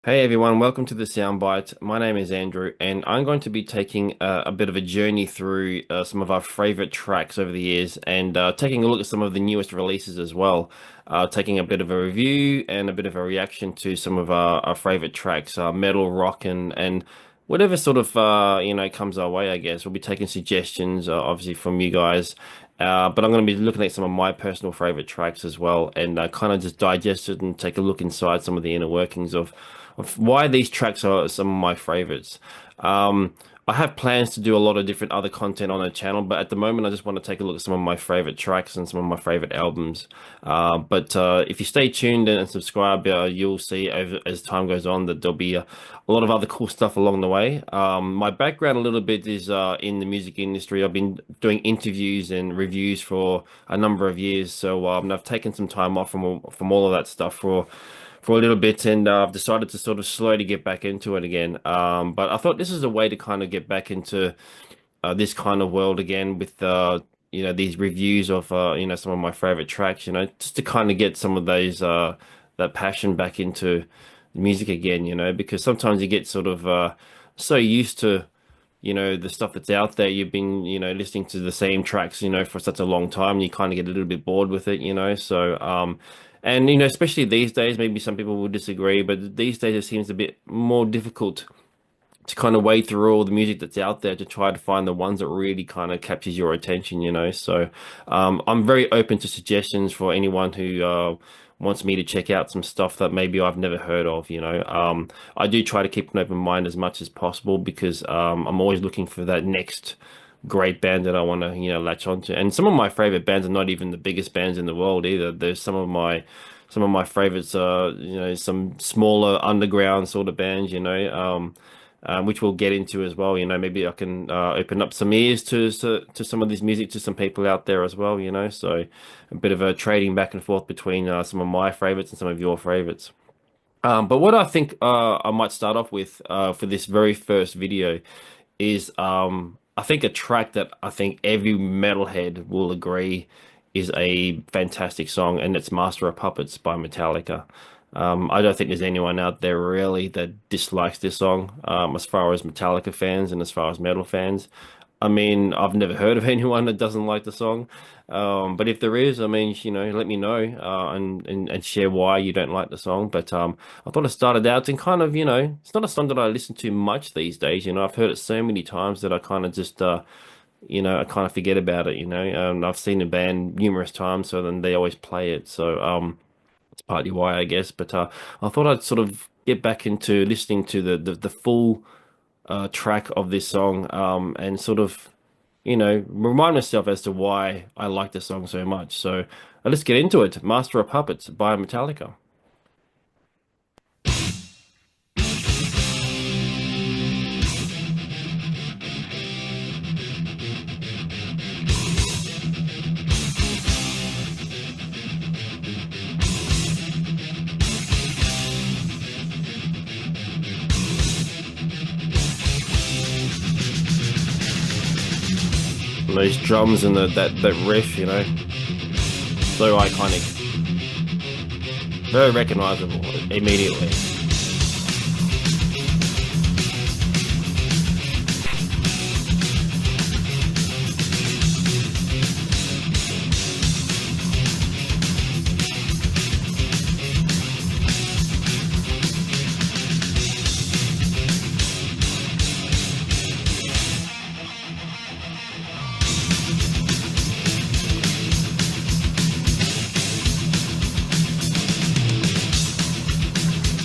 Hey everyone, welcome to the Soundbyte. My name is Andrew, and I'm going to be taking a bit of a journey through some of our favorite tracks over the years and taking a look at some of the newest releases as well. Taking a bit of a review and a bit of a reaction to some of our favorite tracks, metal, rock, and whatever sort of comes our way, I guess. We'll be taking suggestions, obviously, from you guys. But I'm going to be looking at some of my personal favorite tracks as well, and kind of just digest it and take a look inside some of the inner workings of why these tracks are some of my favorites. Um, I have plans to do a lot of different other content on the channel, but at the moment, I just want to take a look at some of my favorite tracks and some of my favorite albums. But if you stay tuned and subscribe, you'll see as time goes on that there'll be a lot of other cool stuff along the way. My background a little bit is in the music industry. I've been doing interviews and reviews for a number of years, so I've taken some time off from all of that stuff for a little bit, and I've decided to sort of slowly get back into it again. But I thought this is a way to kind of get back into this kind of world again with these reviews of some of my favorite tracks. Just to kind of get some of those that passion back into music again. Because sometimes you get sort of so used to the stuff that's out there. You've been listening to the same tracks for such a long time, you kind of get a little bit bored with it. So and especially these days, maybe some people will disagree, but these days it seems a bit more difficult to kind of wade through all the music that's out there to try to find the ones that really kind of captures your attention. So I'm very open to suggestions for anyone who wants me to check out some stuff that maybe I've never heard of. I do try to keep an open mind as much as possible because I'm always looking for that next great band that I want to, latch onto. And some of my favorite bands are not even the biggest bands in the world either. There's some of my favorites are, some smaller underground sort of bands, which we'll get into as well. Maybe I can open up some ears to some of this music to some people out there as well. So a bit of a trading back and forth between some of my favorites and some of your favorites. But what I think I might start off with for this very first video is I think a track that I think every metalhead will agree is a fantastic song, and it's Master of Puppets by Metallica. I don't think there's anyone out there really that dislikes this song, as far as Metallica fans and as far as metal fans. I mean, I've never heard of anyone that doesn't like the song. But if there is, I mean, let me know and share why you don't like the song. But I thought I started out and kind of, it's not a song that I listen to much these days. I've heard it so many times that I kind of just, I kind of forget about it. I've seen the band numerous times, so then they always play it. So it's partly why, I guess. But I thought I'd sort of get back into listening to the full track of this song and sort of remind myself as to why I like the song so much. So let's get into it. Master of Puppets by Metallica. And those drums and that riff, so iconic, very recognizable immediately.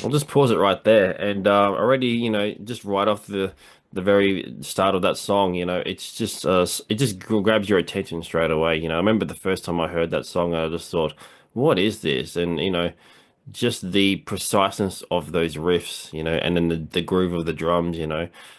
I'll just pause it right there, and already, just right off the very start of that song, it's just it just grabs your attention straight away. I remember the first time I heard that song, I just thought, "What is this?" And just the preciseness of those riffs, and then the groove of the drums.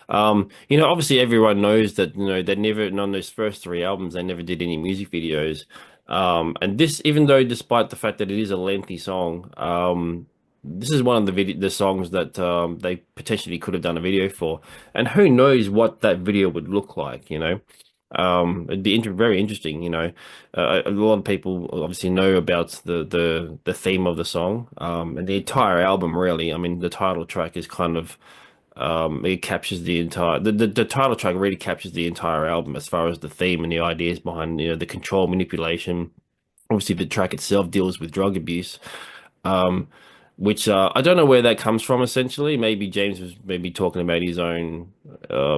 Obviously everyone knows that, they never, on those first three albums, they never did any music videos. And this, even though, despite the fact that it is a lengthy song, this is one of the songs that they potentially could have done a video for, and who knows what that video would look like. It'd be very interesting, you know. A lot of people obviously know about the theme of the song, and the entire album, really. I mean, the title track is kind of it captures the title track really captures the entire album as far as the theme and the ideas behind, you know, the control manipulation. Obviously, the track itself deals with drug abuse, um, which I don't know where that comes from. Essentially, maybe James was maybe talking about his own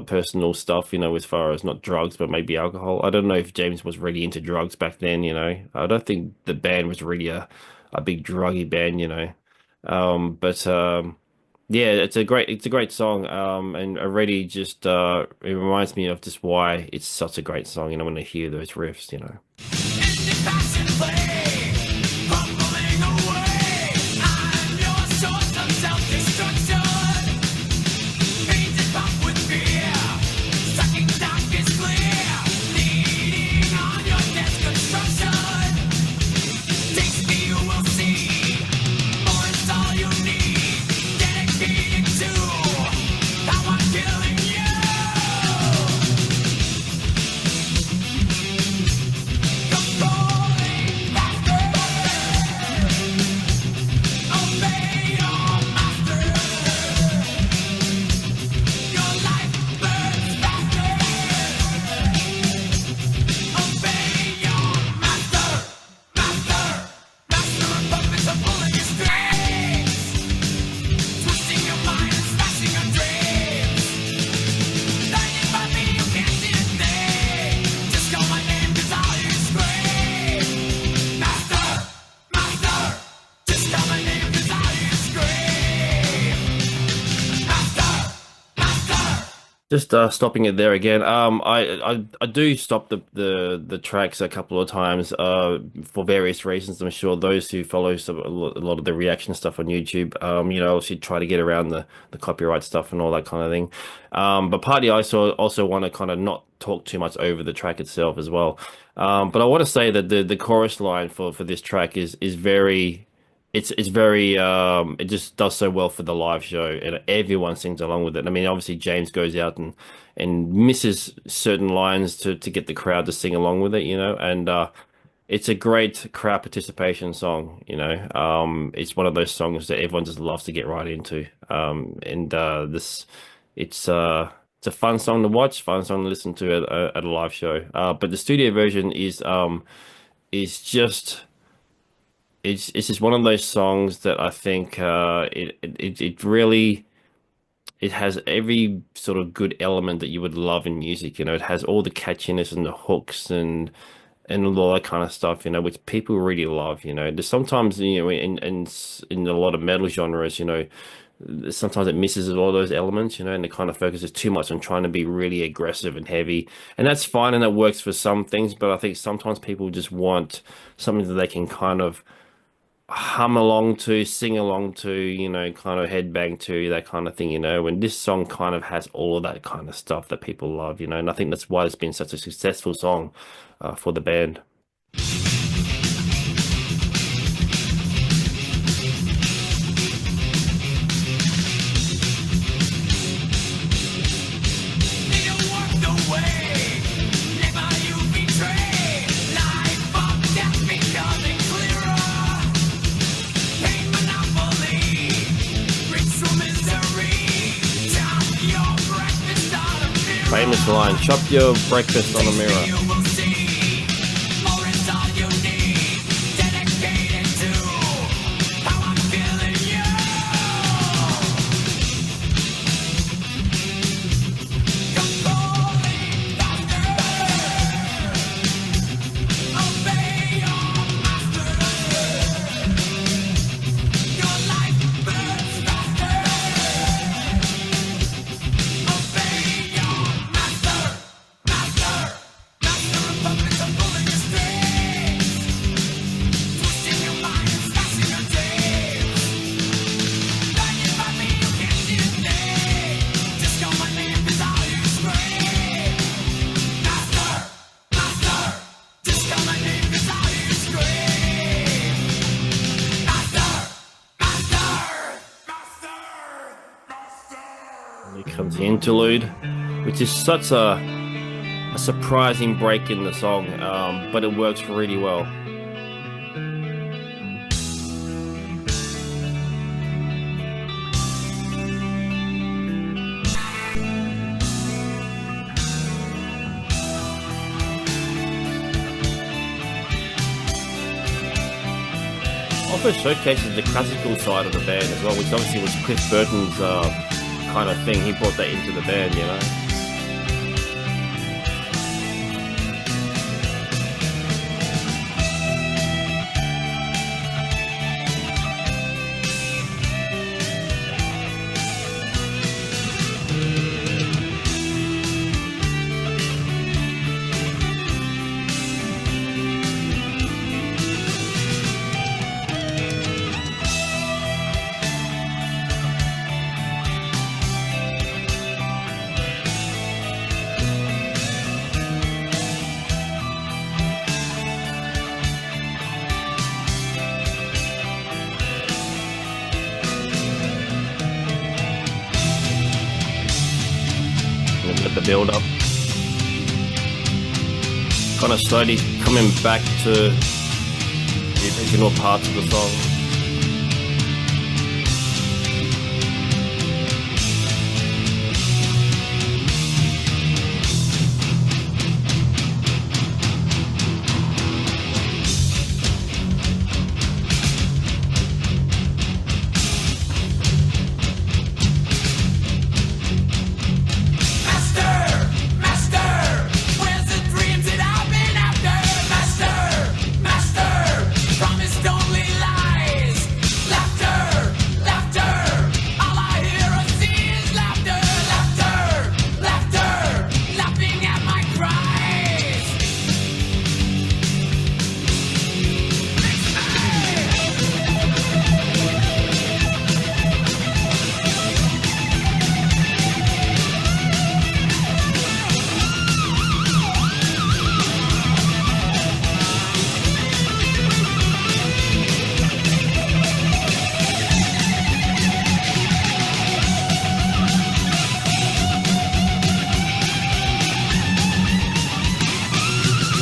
personal stuff, you know, as far as not drugs, but maybe alcohol. I don't know if James was really into drugs back then, you know. I don't think the band was really a big druggy band, you know. But yeah, it's a great song. And already just it reminds me of just why it's such a great song, you know, when I hear those riffs, you know. Just stopping it there again. I do stop the tracks a couple of times for various reasons. I'm sure those who follow a lot of the reaction stuff on YouTube, you know, obviously try to get around the copyright stuff and all that kind of thing. But partly I also want to kind of not talk too much over the track itself as well. But I want to say that the chorus line for this track is very. It's very it just does so well for the live show, and everyone sings along with it. I mean, obviously James goes out and misses certain lines to get the crowd to sing along with it, you know, and it's a great crowd participation song, you know. It's one of those songs that everyone just loves to get right into. And this it's a fun song to watch, fun song to listen to at a live show. But the studio version is just it's just one of those songs that I think it really it has every sort of good element that you would love in music. You know, it has all the catchiness and the hooks and all that kind of stuff. You know, which people really love. You know, there's sometimes you know in a lot of metal genres, you know, sometimes it misses all those elements. You know, and it kind of focuses too much on trying to be really aggressive and heavy, and that's fine and that works for some things. But I think sometimes people just want something that they can kind of hum along to, sing along to, you know, kind of headbang to, that kind of thing, you know. And this song kind of has all of that kind of stuff that people love, you know. And I think that's why it's been such a successful song for the band. Famous line, chop your breakfast on a mirror. Here comes the interlude, which is such a a surprising break in the song, but it works really well. Also showcases the classical side of the band as well, which obviously was Cliff Burton's kind of thing. He brought that into the band, you know. At the build up, kind of slowly coming back to the original parts of the song.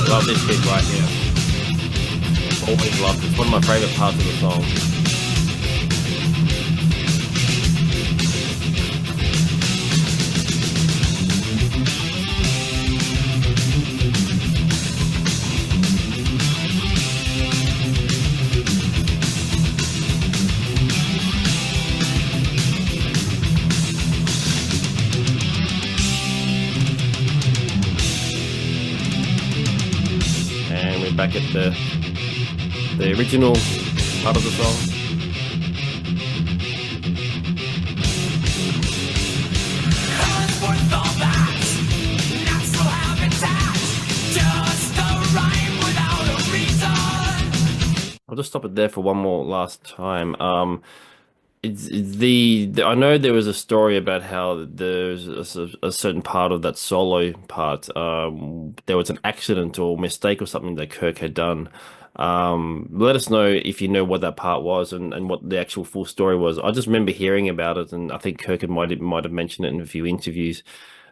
Love this bit right here. Always loved it. It's one of my favorite parts of the song. Back at the original part of the song. I'll just stop it there for one more last time. It's I know there was a story about how there's a certain part of that solo part. There was an accident or mistake or something that Kirk had done. Let us know if you know what that part was and what the actual full story was. I just remember hearing about it, and I think Kirk might have mentioned it in a few interviews.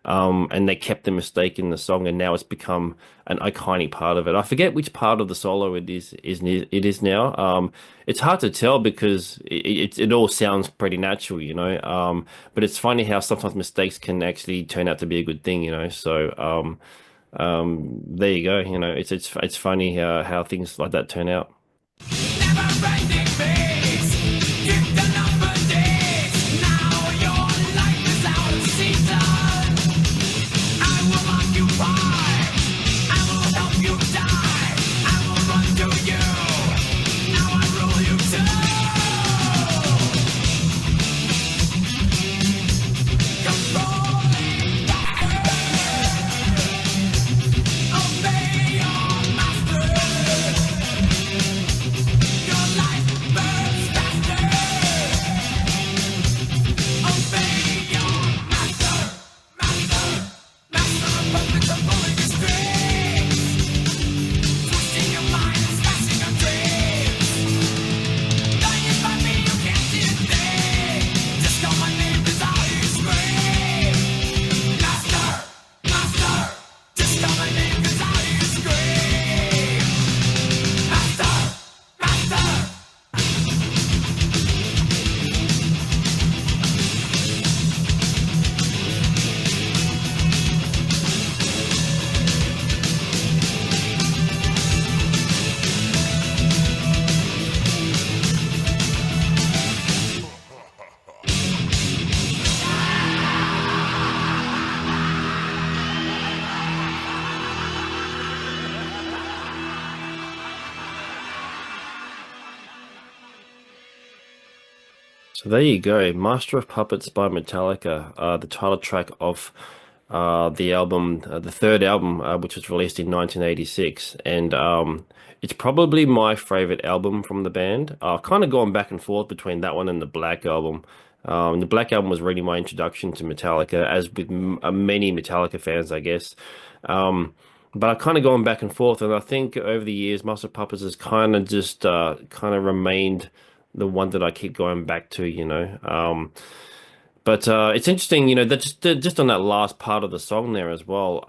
And they kept the mistake in the song, and now it's become an iconic part of it. I forget which part of the solo it is now. It's hard to tell because it all sounds pretty natural, you know. But it's funny how sometimes mistakes can actually turn out to be a good thing, you know. So there you go. You know, it's funny how things like that turn out. So there you go, Master of Puppets by Metallica, the title track of the album, the third album, which was released in 1986, and it's probably my favorite album from the band. Kind of going back and forth between that one and the Black album. The Black album was really my introduction to Metallica, as with many Metallica fans, I guess. Um, but I kind of going back and forth, and I think over the years, Master of Puppets has kind of just kind of remained the one that I keep going back to, you know. But it's interesting, you know, that just on that last part of the song there as well.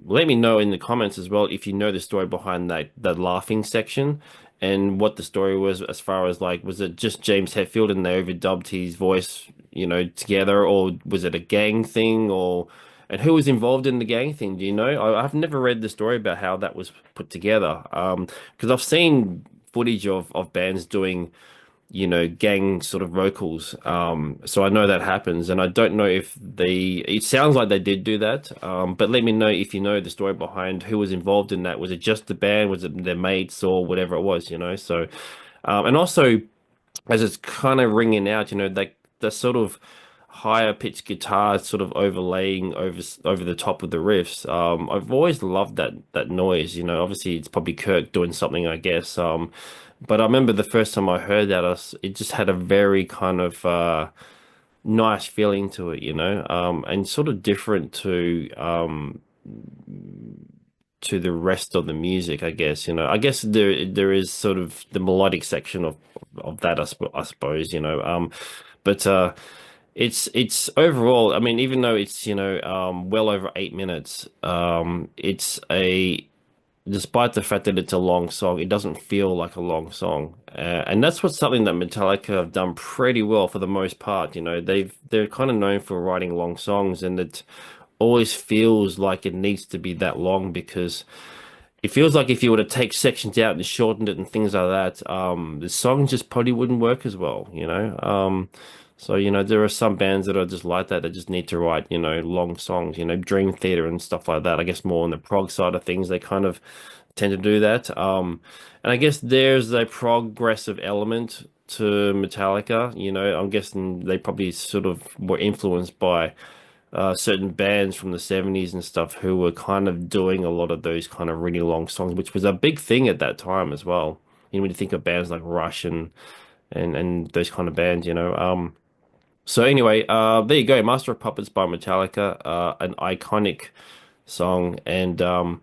Let me know in the comments as well if you know the story behind that laughing section and what the story was as far as like, was it just James Hetfield and they overdubbed his voice, you know, together, or was it a gang thing, or and who was involved in the gang thing? Do you know? I've never read the story about how that was put together. Because I've seen footage of bands doing, you know, gang sort of vocals. So I know that happens, and I don't know if it sounds like they did do that. But let me know if you know the story behind who was involved in that. Was it just the band? Was it their mates or whatever it was, you know? So, and also as it's kind of ringing out, you know, like the sort of higher pitched guitar sort of overlaying over the top of the riffs. I've always loved that noise. You know, obviously it's probably Kirk doing something, I guess. But I remember the first time I heard that, it just had a very kind of nice feeling to it, you know, and sort of different to the rest of the music, I guess. You know, I guess there is sort of the melodic section of that, I suppose, you know. But it's overall, I mean, even though it's, you know, well over 8 minutes, it's a despite the fact that it's a long song, it doesn't feel like a long song. And that's what's something that Metallica have done pretty well for the most part. You know, they're kind of known for writing long songs, and it always feels like it needs to be that long because it feels like if you were to take sections out and shortened it and things like that, the song just probably wouldn't work as well, you know. So, you know, there are some bands that are just like that just need to write, you know, long songs, you know, Dream Theater and stuff like that. I guess more on the prog side of things, they kind of tend to do that. And I guess there's a progressive element to Metallica, you know. I'm guessing they probably sort of were influenced by certain bands from the 70s and stuff who were kind of doing a lot of those kind of really long songs, which was a big thing at that time as well. You know, when you think of bands like Rush and those kind of bands, you know. So anyway, there you go, Master of Puppets by Metallica, an iconic song, and there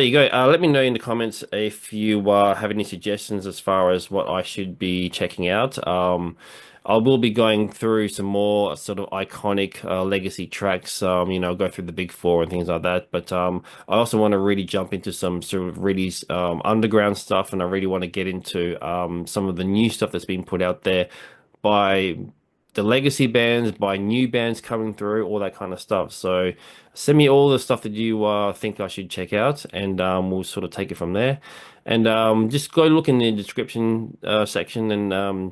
you go. Let me know in the comments if you have any suggestions as far as what I should be checking out. I will be going through some more sort of iconic legacy tracks. You know, go through the big four and things like that. But I also want to really jump into some sort of really underground stuff, and I really want to get into some of the new stuff that's been put out there by the legacy bands, by new bands coming through, all that kind of stuff. So send me all the stuff that you think I should check out, and we'll sort of take it from there. And just go look in the description section and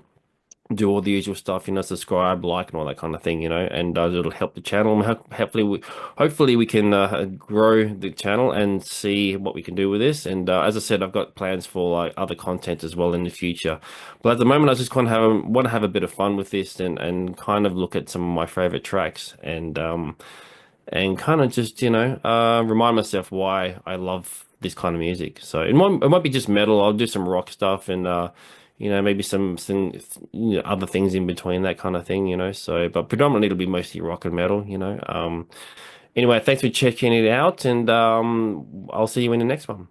do all the usual stuff, you know, subscribe, like, and all that kind of thing, you know, and it'll help the channel. And hopefully we can grow the channel and see what we can do with this. And as I said, I've got plans for like other content as well in the future. But at the moment, I just kind of want to have a bit of fun with this and kind of look at some of my favorite tracks and kind of just, you know, remind myself why I love this kind of music. So it might be just metal. I'll do some rock stuff and you know, maybe some you know, other things in between, that kind of thing, you know. So, but predominantly it'll be mostly rock and metal, you know. Anyway, thanks for checking it out, and I'll see you in the next one.